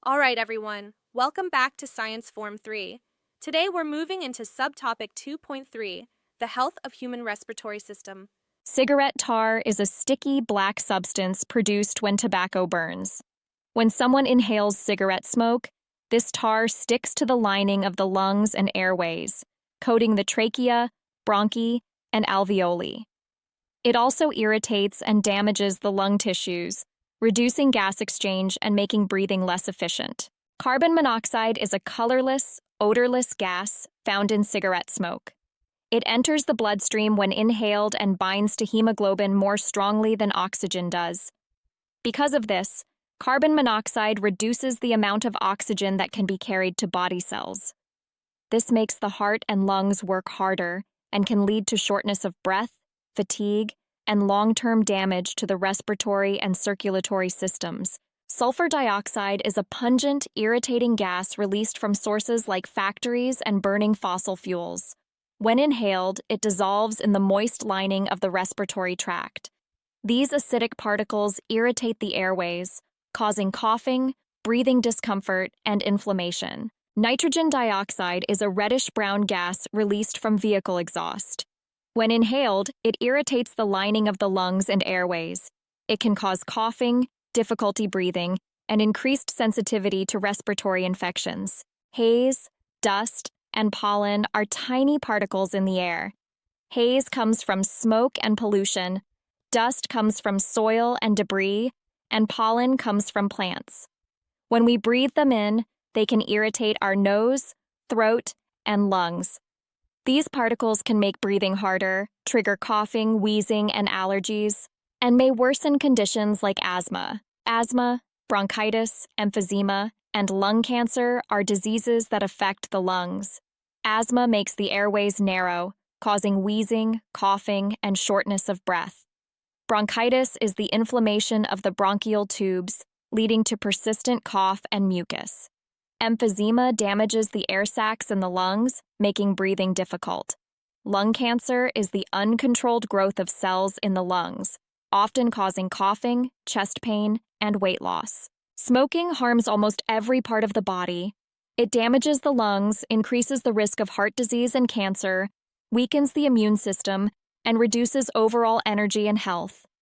All right, everyone. Welcome back to Science Form 3. Today we're moving into subtopic 2.3, the health of human respiratory system. Cigarette tar is a sticky black substance produced when tobacco burns. When someone inhales cigarette smoke, this tar sticks to the lining of the lungs and airways, coating the trachea, bronchi, and alveoli. It also irritates and damages the lung tissues, reducing gas exchange and making breathing less efficient. Carbon monoxide is a colorless, odorless gas found in cigarette smoke. It enters the bloodstream when inhaled and binds to hemoglobin more strongly than oxygen does. Because of this, carbon monoxide reduces the amount of oxygen that can be carried to body cells. This makes the heart and lungs work harder and can lead to shortness of breath, fatigue, and long-term damage to the respiratory and circulatory systems. Sulfur dioxide is a pungent, irritating gas released from sources like factories and burning fossil fuels. When inhaled, it dissolves in the moist lining of the respiratory tract. These acidic particles irritate the airways, causing coughing, breathing discomfort, and inflammation. Nitrogen dioxide is a reddish-brown gas released from vehicle exhaust. When inhaled, it irritates the lining of the lungs and airways. It can cause coughing, difficulty breathing, and increased sensitivity to respiratory infections. Haze, dust, and pollen are tiny particles in the air. Haze comes from smoke and pollution, dust comes from soil and debris, and pollen comes from plants. When we breathe them in, they can irritate our nose, throat, and lungs. These particles can make breathing harder, trigger coughing, wheezing, and allergies, and may worsen conditions like asthma. Asthma, bronchitis, emphysema, and lung cancer are diseases that affect the lungs. Asthma makes the airways narrow, causing wheezing, coughing, and shortness of breath. Bronchitis is the inflammation of the bronchial tubes, leading to persistent cough and mucus. Emphysema damages the air sacs in the lungs, making breathing difficult. Lung cancer is the uncontrolled growth of cells in the lungs, often causing coughing, chest pain, and weight loss. Smoking harms almost every part of the body. It damages the lungs, increases the risk of heart disease and cancer, weakens the immune system, and reduces overall energy and health.